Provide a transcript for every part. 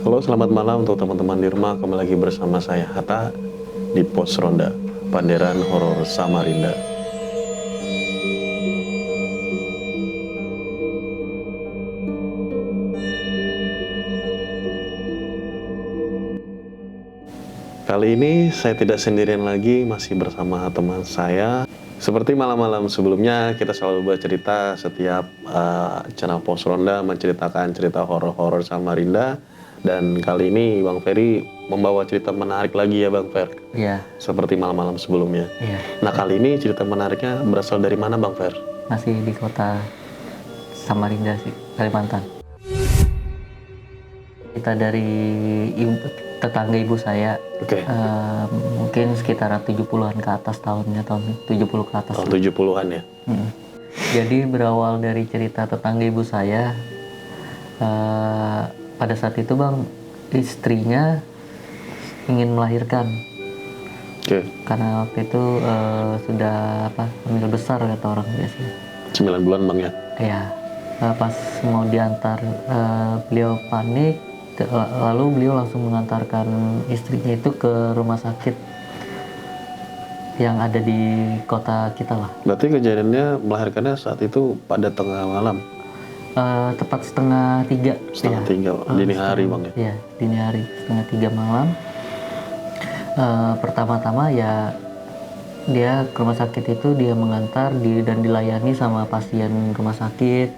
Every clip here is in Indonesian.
Halo, selamat malam untuk teman-teman di rumah. Kembali lagi bersama saya Hatta di Pos Ronda, Panderan Horor Samarinda. Kali ini saya tidak sendirian lagi, masih bersama teman saya. Seperti malam-malam sebelumnya, kita selalu bercerita setiap channel Pos Ronda menceritakan cerita horor-horor Samarinda. Dan kali ini Bang Ferry membawa cerita menarik lagi ya Bang Fer. Iya, Seperti malam-malam sebelumnya. iya. Nah kali ini cerita menariknya berasal dari mana Bang Fer? Masih di kota Samarinda sih, Kalimantan. Kita dari tetangga ibu saya, Oke. mungkin sekitaran 70-an ke atas tahun 70 ke atas. Tahun 70-an ya? Jadi berawal dari cerita tetangga ibu saya, pada saat itu Bang, istrinya ingin melahirkan. Oke. Karena waktu itu sudah hamil besar kata orang biasanya. 9 bulan Bang ya? Iya, pas mau diantar beliau panik, lalu beliau langsung mengantarkan istrinya itu ke rumah sakit yang ada di kota kita lah. Berarti kejadiannya melahirkannya saat itu pada tengah malam? Tepat setengah 3. Setengah 3, dini hari Bang ya? Iya, dini hari, setengah 3 malam. Pertama-tama ya dia ke rumah sakit itu dia mengantar dan dilayani sama pasien rumah sakit.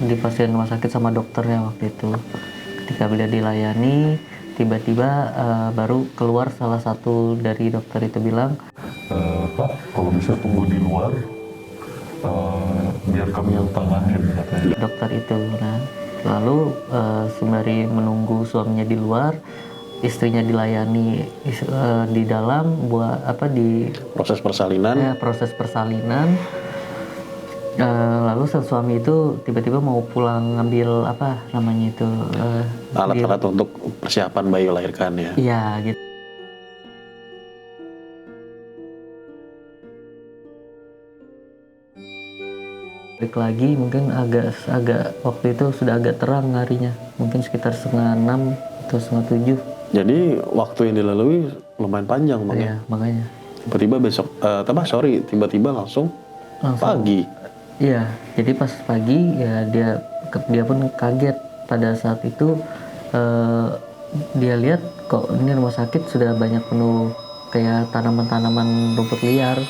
Di pasien rumah sakit sama dokternya waktu itu. Ketika beliau dilayani, tiba-tiba baru keluar salah satu dari dokter itu bilang, Pak, kalau bisa tunggu di luar, biar kami yang tanganin katanya. dokter itu. Nah, lalu sembari menunggu suaminya di luar, istrinya dilayani di dalam di Proses persalinan? proses persalinan. Lalu sang suami itu tiba-tiba mau pulang ngambil Alat-alat untuk persiapan bayi lahirkan ya? Iya gitu. Balik lagi mungkin agak waktu itu sudah agak terang harinya, mungkin sekitar 5:30 atau 6:30. Jadi waktu yang dilalui lumayan panjang Bang ya? Iya, makanya. Tiba-tiba tiba-tiba langsung pagi. Iya, jadi pas pagi ya dia pun kaget pada saat itu. Dia lihat kok ini rumah sakit sudah banyak penuh kayak tanaman-tanaman rumput liar,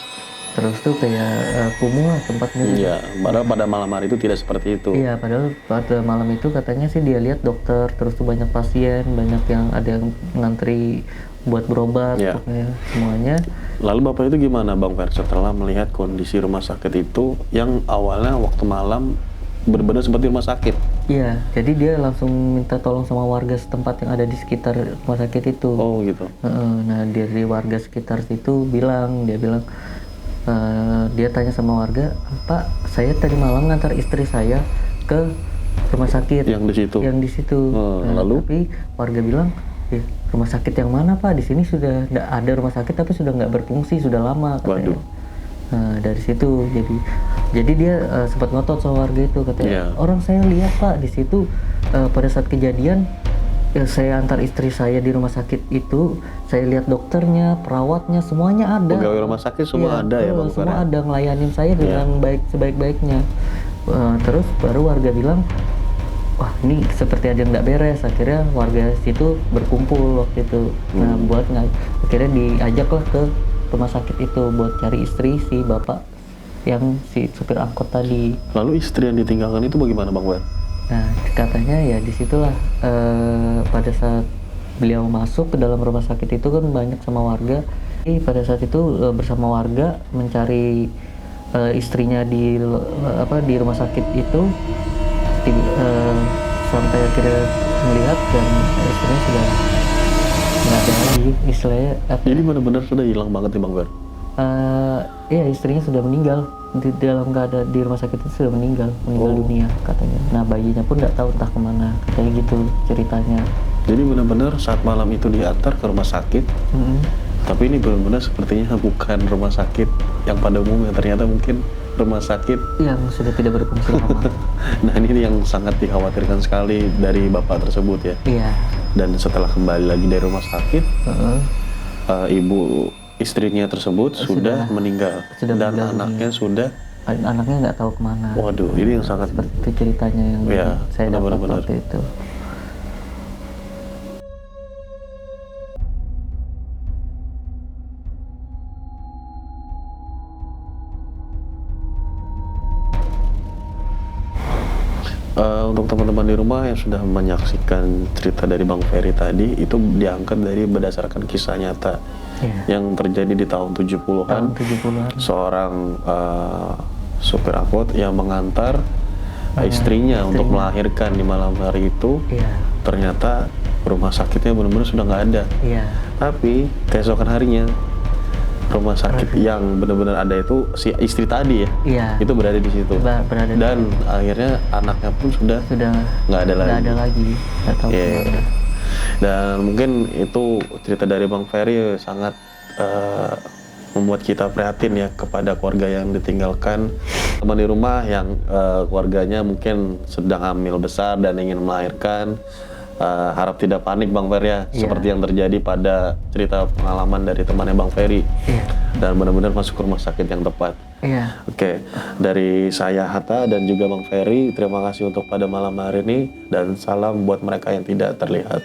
terus tuh kayak kumuh lah tempatnya. Iya, padahal pada malam hari itu tidak seperti itu. Iya, padahal pada malam itu katanya sih dia lihat dokter, terus tuh banyak pasien, banyak yang ada yang ngantri buat berobat, Iya. pokoknya semuanya. Lalu Bapak itu gimana Bang Fer setelah melihat kondisi rumah sakit itu yang awalnya waktu malam benar-benar seperti rumah sakit? Iya, jadi dia langsung minta tolong sama warga setempat yang ada di sekitar rumah sakit itu. Oh gitu. Nah, dari warga sekitar situ dia bilang, dia tanya sama warga, Pak, saya tadi malam ngantar istri saya ke rumah sakit. Yang di situ? Yang di situ. Lalu? Tapi warga bilang, rumah sakit yang mana Pak? Di sini sudah ada rumah sakit tapi sudah nggak berfungsi, sudah lama katanya. Waduh. Nah, dari situ jadi dia sempat ngotot sama warga itu katanya. Iya. Orang saya lihat Pak di situ pada saat kejadian saya antar istri saya di rumah sakit itu, saya lihat dokternya, perawatnya, semuanya ada. Pegawai rumah sakit semua ada ya Bang Fer? Semua ada ngelayanin saya dengan sebaik-baiknya. Terus baru warga bilang, wah ini seperti ada yang nggak beres. Akhirnya warga situ berkumpul waktu itu. Nah akhirnya diajaklah ke rumah sakit itu buat cari istri si bapak yang si supir angkot tadi. Lalu istri yang ditinggalkan itu bagaimana Bang Fer? Nah katanya ya disitulah pada saat beliau masuk ke dalam rumah sakit itu kan banyak sama warga. Pada saat itu bersama warga mencari istrinya di rumah sakit itu, sampai akhirnya melihat dan istrinya sudah nggak ada lagi, istilahnya Jadi benar-benar sudah hilang banget nih Bang Fer? Iya, istrinya sudah meninggal dalam keadaan di rumah sakit itu, sudah meninggal dunia katanya. Nah bayinya pun nggak tahu entah kemana, katanya gitu ceritanya. Jadi benar-benar saat malam itu diantar ke rumah sakit, tapi ini benar-benar sepertinya bukan rumah sakit yang pada umumnya, ternyata mungkin rumah sakit. yang sudah tidak berfungsi lama. Nah ini yang sangat dikhawatirkan sekali dari bapak tersebut ya. Iya. Dan setelah kembali lagi dari rumah sakit, Heeh. ibu istrinya tersebut sudah meninggal sudah dan meninggal anaknya sudah. Anaknya nggak tahu kemana. Waduh, ini yang sangat Seperti itu ceritanya yang Ya, saya dapat benar-benar. waktu itu. Untuk teman-teman di rumah yang sudah menyaksikan cerita dari Bang Ferry tadi, itu diangkat dari berdasarkan kisah nyata Iya. yang terjadi di tahun 70-an. Tahun 70-an. Seorang supir angkot yang mengantar istrinya untuk melahirkan di malam hari itu. Iya. Ternyata rumah sakitnya benar-benar sudah nggak ada. Iya. Tapi keesokan harinya rumah sakit yang benar-benar ada itu si istri tadi ya, Iya. itu berada di situ. Berada di Dan akhirnya anaknya pun sudah sudah nggak ada lagi. nggak ada lagi. Nggak tahu Iya. kemana. Dan mungkin itu cerita dari Bang Ferry sangat membuat kita prihatin ya kepada keluarga yang ditinggalkan. Teman di rumah yang keluarganya mungkin sedang hamil besar dan ingin melahirkan, harap tidak panik Bang Ferry ya, Iya. seperti yang terjadi pada cerita pengalaman dari temannya Bang Ferry. Iya. Dan benar-benar masuk ke rumah sakit yang tepat. Iya. Oke, dari saya Hatta dan juga Bang Ferry, terima kasih untuk pada malam hari ini dan salam buat mereka yang tidak terlihat.